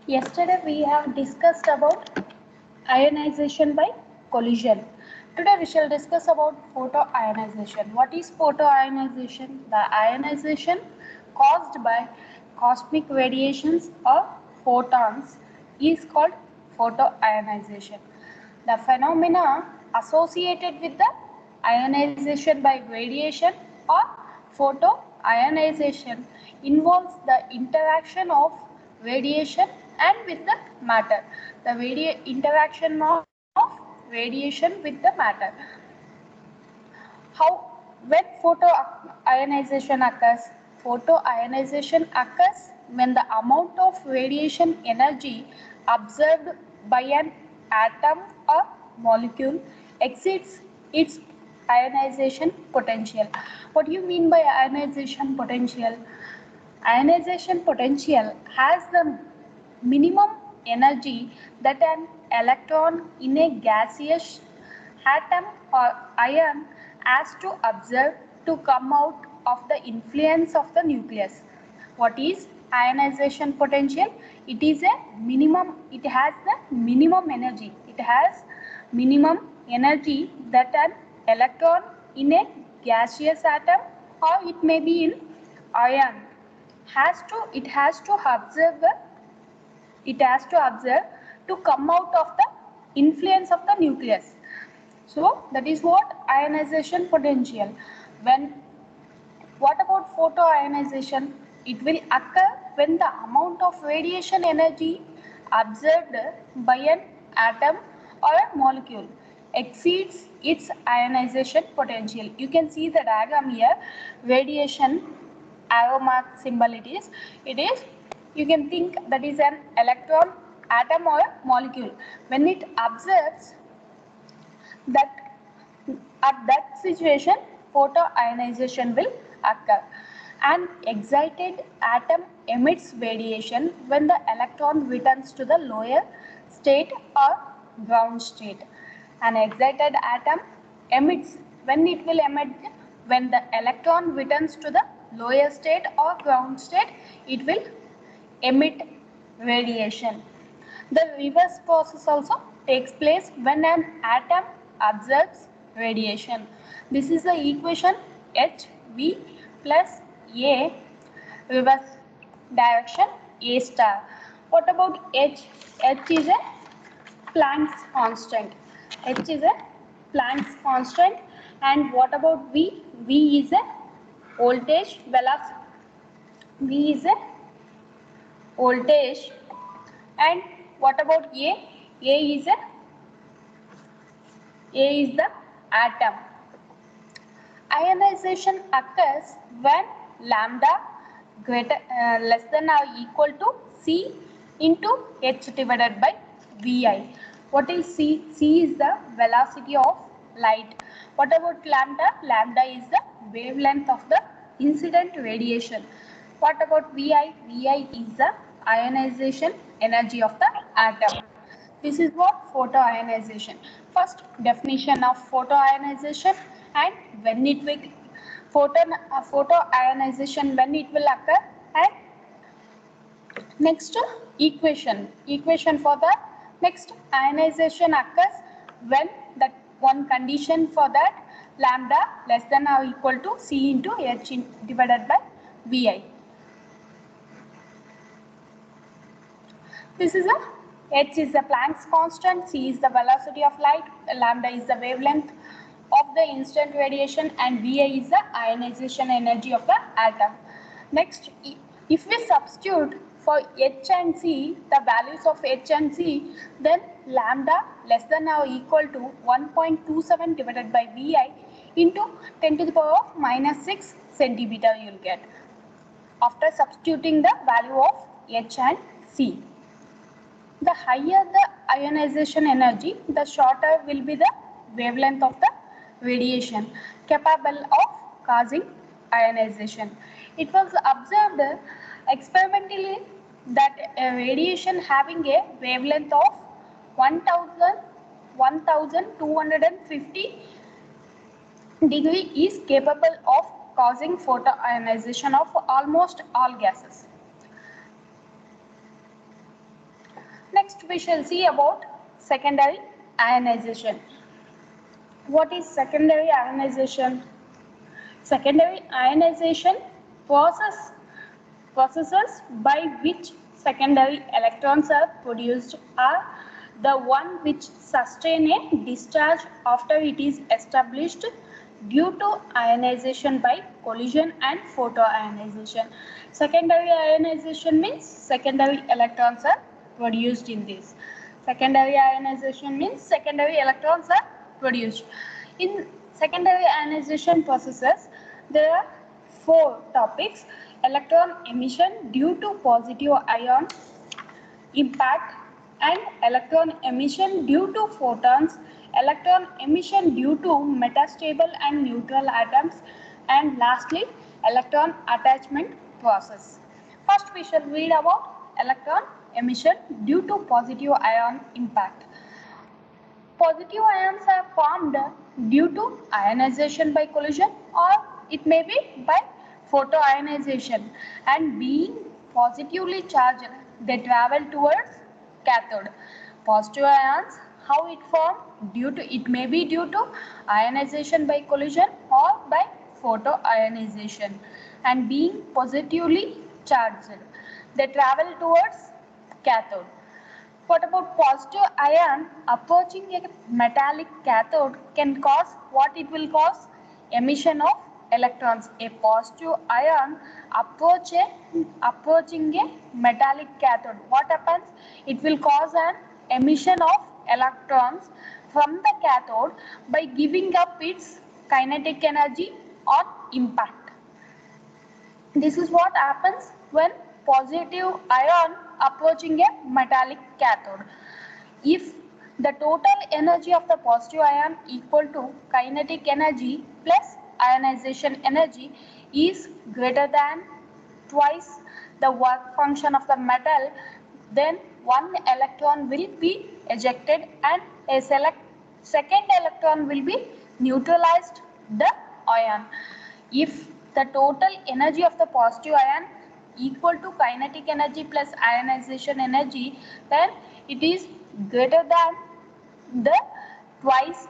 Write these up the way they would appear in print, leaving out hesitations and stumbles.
Yesterday we have discussed about ionization by collision. Today we shall discuss about photoionization. What is photoionization? The ionization caused by cosmic radiations or photons is called photoionization. The phenomena associated with the ionization by radiation or photoionization involves the interaction of radiation and with the matter. The interaction of radiation with the matter. How when photoionization occurs? Photoionization occurs when the amount of radiation energy observed by an atom or molecule exceeds its ionization potential. What do you mean by ionization potential? Ionization potential has the minimum energy that an electron in a gaseous atom or ion has to observe to come out of the influence of the nucleus. What is ionization potential? It is a minimum, it has the minimum energy. It has minimum energy that an electron in a gaseous atom or it may be in ion has to observe to come out of the influence of the nucleus. So that is what ionization potential. What about photoionization? It will occur when the amount of radiation energy observed by an atom or a molecule exceeds its ionization potential. You can see the diagram here. Radiation arrow mark symbol it is you can think that is an electron, atom or molecule. When it observes that, at that situation photoionization will occur. An excited atom emits radiation when the electron returns to the lower state or ground state. An excited atom emits when it will emit when the electron returns to the lower state or ground state, it will emit radiation. The reverse process also takes place when an atom absorbs radiation. This is the equation HV plus A reverse direction A star. What about H? H is a Planck's constant. H is a Planck's constant. And what about V? V is a voltage velocity. V is a voltage. And what about A? A is the atom. Ionization occurs when lambda less than or equal to C into H divided by Vi. What is C? C is the velocity of light. What about lambda? Lambda is the wavelength of the incident radiation. What about Vi? Vi is the ionization energy of the atom. This is what photoionization. First, definition of photoionization and when it will photoionization when it will occur, and next equation for the next ionization occurs when that one condition for that lambda less than or equal to C into H divided by Vi. This is a H is the Planck's constant, C is the velocity of light, lambda is the wavelength of the instant radiation, and Vi is the ionization energy of the atom. Next, if we substitute for H and C, the values of H and C, then lambda less than or equal to 1.27 divided by Vi into 10 to the power of minus 6 centimeter you will get after substituting the value of H and C. The higher the ionization energy, the shorter will be the wavelength of the radiation capable of causing ionization. It was observed experimentally that a radiation having a wavelength of 1250 degree is capable of causing photoionization of almost all gases. Next we shall see about secondary ionization. What is secondary ionization? Secondary ionization processes by which secondary electrons are produced are the one which sustain a discharge after it is established due to ionization by collision and photoionization. Secondary ionization means secondary electrons are produced in this. Secondary ionization means secondary electrons are produced. In secondary ionization processes, there are four topics: electron emission due to positive ion impact, and electron emission due to photons, electron emission due to metastable and neutral atoms, and lastly electron attachment process. First we shall read about electron emission due to positive ion impact. Positive ions are formed due to ionization by collision, or it may be by photoionization, and being positively charged, they travel towards cathode. Positive ions, how it formed? It may be due to ionization by collision or by photoionization, and being positively charged, they travel towards cathode. What about positive ion approaching a metallic cathode can cause what it will cause? Emission of electrons. A positive ion approaching a metallic cathode. What happens? It will cause an emission of electrons from the cathode by giving up its kinetic energy on impact. This is what happens when positive ion approaching a metallic cathode. If the total energy of the positive ion equal to kinetic energy plus ionization energy is greater than twice the work function of the metal, then one electron will be ejected and a second electron will be neutralized the ion. If the total energy of the positive ion equal to kinetic energy plus ionization energy, then it is greater than twice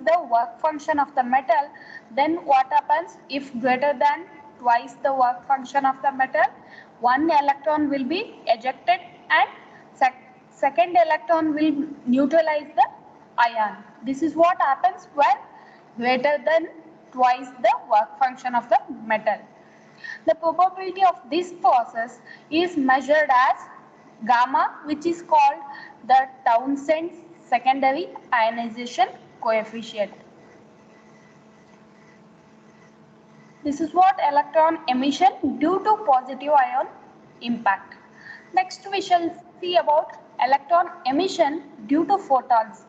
the work function of the metal. Then what happens? If greater than twice the work function of the metal, one electron will be ejected and second electron will neutralize the ion. This is what happens when greater than twice the work function of the metal. The probability of this process is measured as gamma, which is called the Townsend's secondary ionization coefficient. This is what electron emission due to positive ion impact. Next we shall see about electron emission due to photons.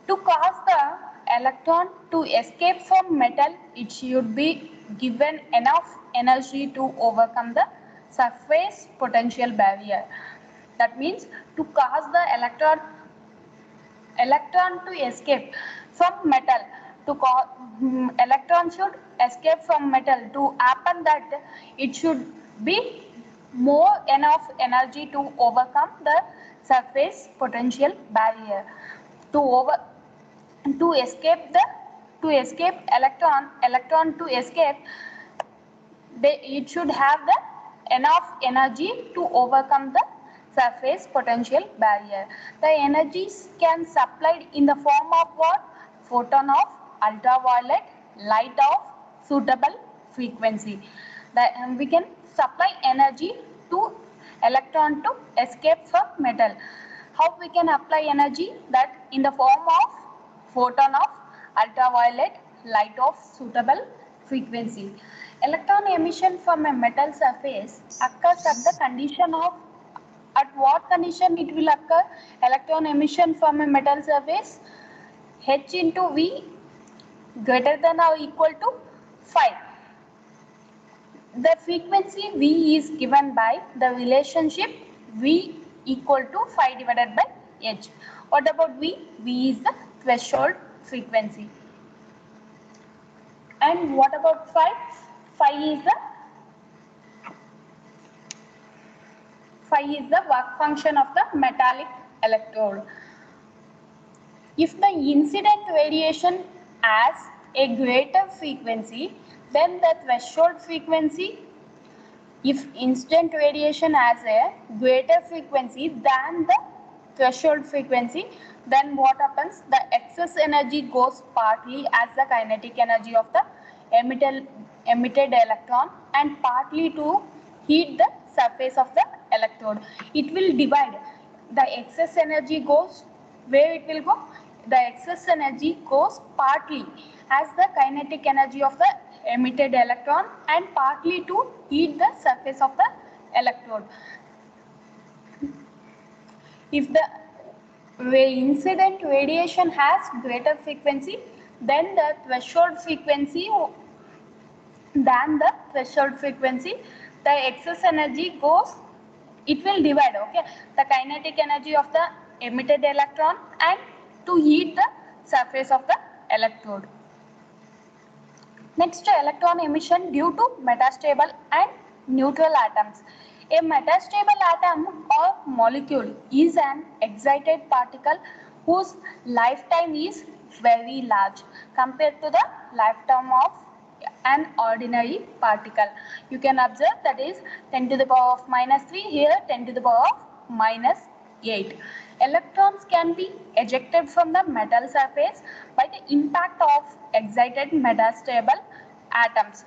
To cause the electron to escape from metal, it should be given enough energy to overcome the surface potential barrier. That means to cause the electron to escape from metal, electron should escape from metal. To happen that, it should be enough energy to overcome the surface potential barrier. To escape electron to escape, it should have the enough energy to overcome the surface potential barrier. The energies can supplied in the form of what? Photon of ultraviolet light of suitable frequency. We can supply energy to electron to escape from metal. How we can apply energy? That in the form of photon of ultraviolet light of suitable frequency. Electron emission from a metal surface occurs at the condition of, at what condition it will occur? Electron emission from a metal surface, H into V greater than or equal to 5. The frequency V is given by the relationship V equal to 5 divided by H. What about V? V is the threshold frequency. And what about 5? 5 phi is the work function of the metallic electrode. If the incident radiation has a greater frequency than the threshold frequency, if incident radiation has a greater frequency than the threshold frequency, then what happens? The excess energy goes partly as the kinetic energy of the emitted electron and partly to heat the surface of the electrode. It will divide. The excess energy goes, where it will go? The excess energy goes partly as the kinetic energy of the emitted electron and partly to heat the surface of the electrode. If the incident radiation has greater frequency than the threshold frequency, the excess energy goes, it will divide, okay, the kinetic energy of the emitted electron and to heat the surface of the electrode. Next, electron emission due to metastable and neutral atoms. A metastable atom or molecule is an excited particle whose lifetime is very large compared to the lifetime of an ordinary particle. You can observe that is 10 to the power of minus 3, here 10 to the power of minus 8. Electrons can be ejected from the metal surface by the impact of excited metastable atoms.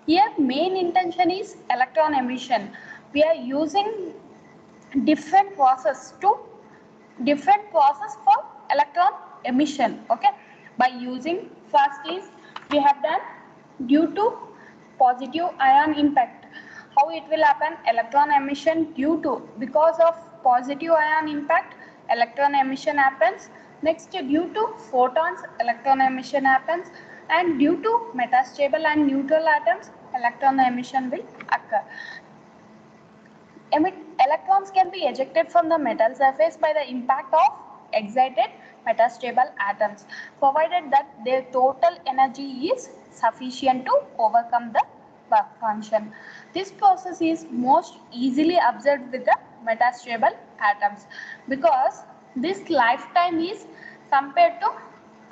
Here main intention is electron emission. We are using different process for electron emission, okay. By using, first is we have done due to positive ion impact. How it will happen? Electron emission due to, because of positive ion impact, electron emission happens. Next, due to photons, electron emission happens, and due to metastable and neutral atoms, electron emission will occur. Electrons can be ejected from the metal surface by the impact of excited metastable atoms, provided that their total energy is sufficient to overcome the work function. This process is most easily observed with the metastable atoms because this lifetime is, compared to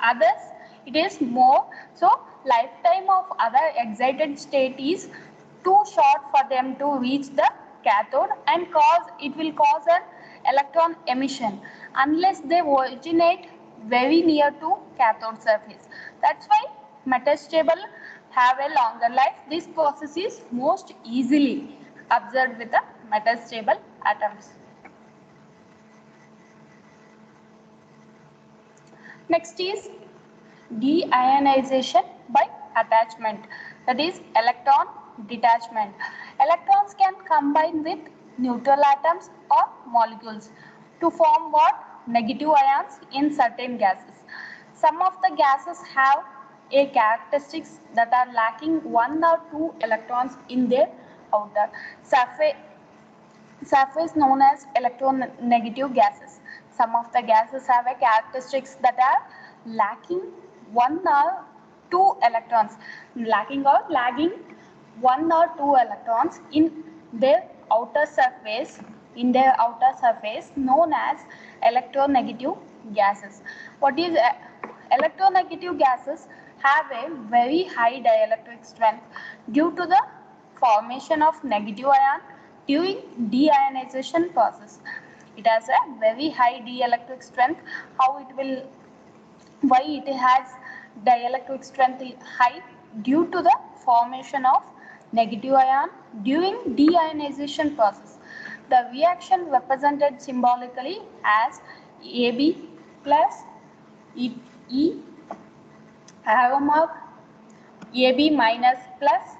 others, it is more. So lifetime of other excited state is too short for them to reach the cathode and it will cause an electron emission unless they originate very near to cathode surface. That's why metastable have a longer life. This process is most easily observed with the metastable atoms. Next is deionization by attachment, that is electron detachment. Electrons can combine with neutral atoms or molecules to form what? Negative ions in certain gases. Some of the gases have a characteristics that are lacking 1 or 2 electrons in their outer surface known as electronegative gases. Some of the gases have a characteristics that are lacking 1 or 2 electrons, lagging 1 or 2 electrons in their outer surface, known as electronegative gases. What is electronegative gases? Have a very high dielectric strength due to the formation of negative ion during deionization process. It has a very high dielectric strength. Why it has dielectric strength high? Due to the formation of negative ion during deionization process. The reaction represented symbolically as AB plus E arrow mark, AB minus plus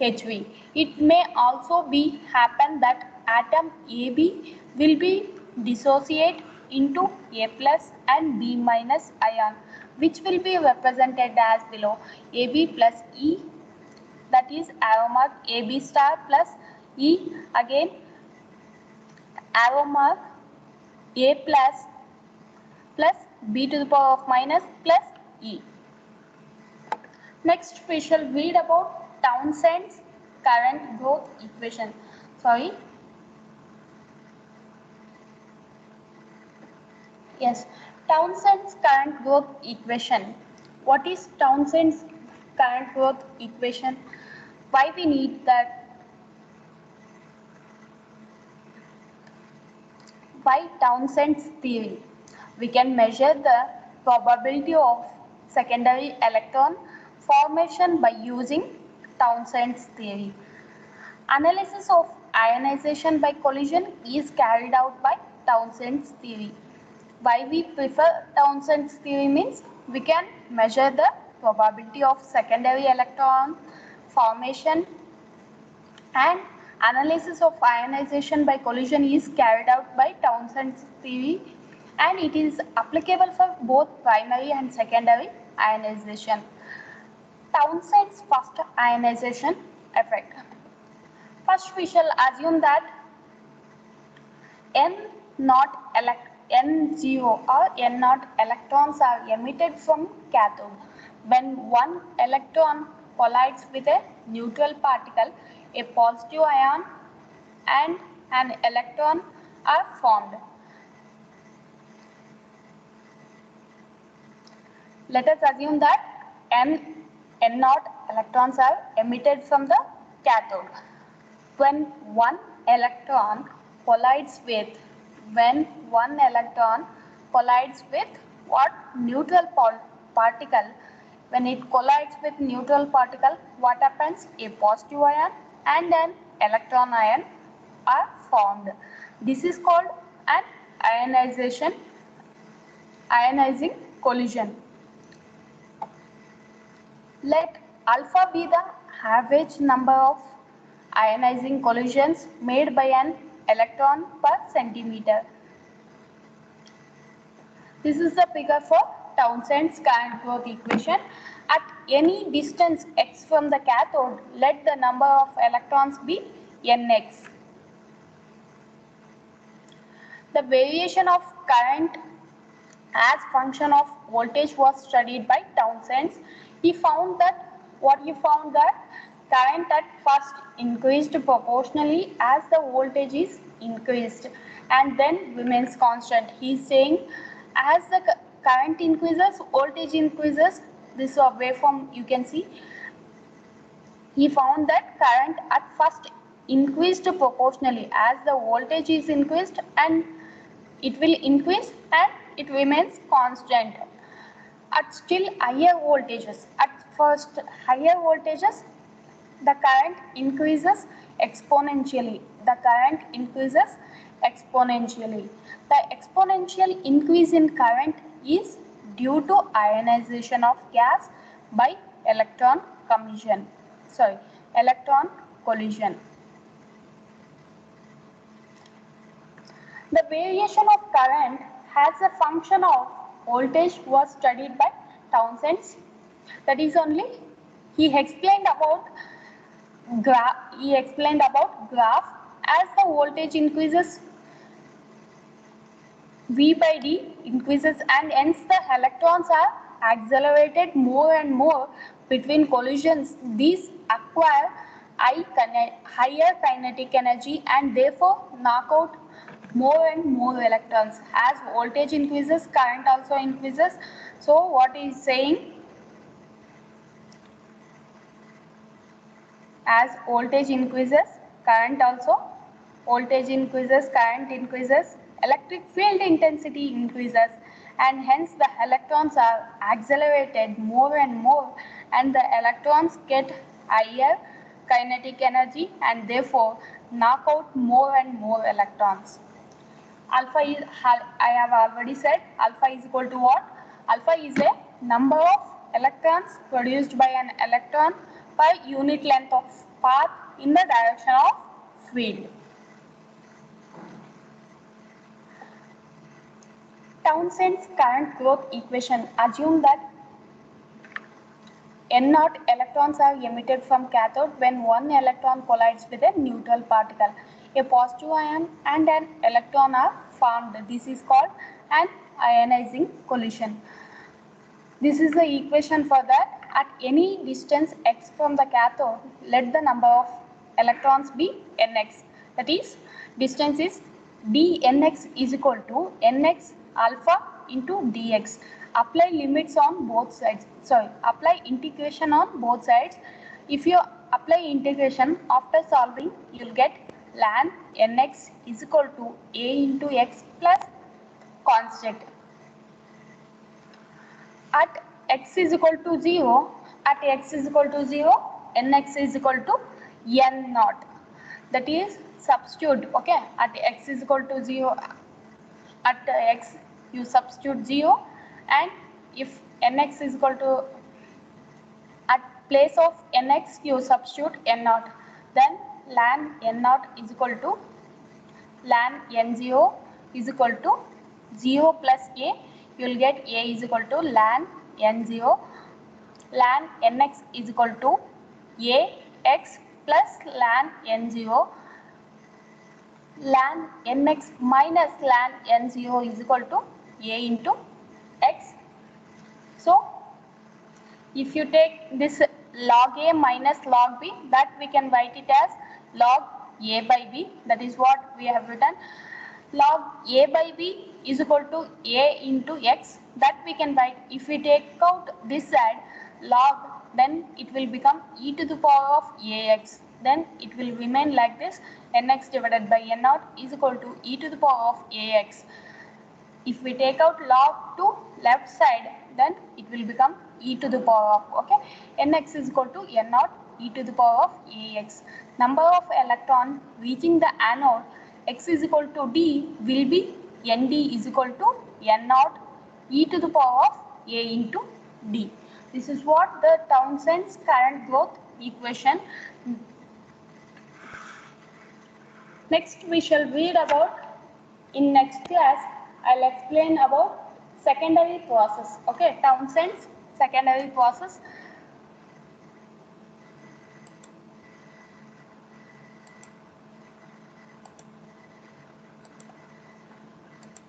HV. It may also be happen that atom AB will be dissociate into A plus and B minus ion, which will be represented as below: AB plus E, that is arrow mark AB star plus E, again arrow mark A plus B to the power of minus plus E. Next we shall read about Townsend's current growth equation. Yes, Townsend's current growth equation. What is Townsend's current growth equation? Why we need that? By Townsend's theory, we can measure the probability of secondary electron formation by using Townsend's theory. Analysis of ionization by collision is carried out by Townsend's theory. Why we prefer Townsend's theory means we can measure the probability of secondary electron formation, and analysis of ionization by collision is carried out by Townsend's theory, and it is applicable for both primary and secondary ionization. Townsend's first ionization effect. First, we shall assume that N0 or N0 electrons are emitted from cathode. When one electron collides with a neutral particle, a positive ion and an electron are formed. Let us assume that N0 electrons are emitted from the cathode. When one electron collides with what? Neutral particle. When it collides with neutral particle, what happens? A positive ion and an electron ion are formed. This is called an ionizing collision. Let alpha be the average number of ionizing collisions made by an electron per centimeter. This is the figure for Townsend's current growth equation. At any distance x from the cathode, let the number of electrons be nx. The variation of current as function of voltage was studied by Townsend. He found that current at first increased proportionally as the voltage is increased and then remains constant. He is saying as the current increases, voltage increases. This waveform you can see. He found that current at first increased proportionally as the voltage is increased, and it will increase and it remains constant. At still higher voltages, the current increases exponentially. The exponential increase in current is due to ionization of gas by electron collision. The variation of current as a function of voltage was studied by Townsend. That is only he explained about graph. As the voltage increases, V by D increases, and hence the electrons are accelerated more and more between collisions. These acquire higher kinetic energy and therefore knock out more and more electrons. As voltage increases, current also increases. So what he is saying, as voltage increases, current increases, electric field intensity increases, and hence the electrons are accelerated more and more, and the electrons get higher kinetic energy and therefore knock out more and more electrons. Alpha is, I have already said, alpha is equal to what? Alpha is a number of electrons produced by an electron per unit length of path in the direction of field. Townsend's current growth equation assumes that N0 electrons are emitted from cathode when one electron collides with a neutral particle. A positive ion and an electron are formed. This is called an ionizing collision. This is the equation for that. At any distance x from the cathode, let the number of electrons be nx. That is, distance is dnx is equal to nx alpha into dx. Apply limits on both sides. Sorry, apply integration on both sides. If you apply integration after solving, you'll get ln nx is equal to a into x plus constant. At x is equal to 0, nx is equal to n naught. That is substitute, okay, at x is equal to 0, at x you substitute 0, and if nx is equal to, at place of nx you substitute n naught, then ln n naught is equal to ln n0 is equal to 0 plus a, you will get a is equal to ln n0, ln nx is equal to a x plus ln n0, ln nx minus ln n0 is equal to a into x. So if you take this log a minus log b, that we can write it as log a by b. That is what we have written. Log a by b is equal to a into x. That we can write. If we take out this side log, then it will become e to the power of ax. Then it will remain like this. Nx divided by n naught is equal to e to the power of ax. If we take out log to left side, then it will become e to the power of, okay, nx is equal to n naught e to the power of ax. Number of electron reaching the anode x is equal to d will be nd is equal to n naught e to the power of a into d. This is what the Townsend's current growth equation. Next we shall read about, in next class I'll explain about secondary process, okay, Townsend's secondary process.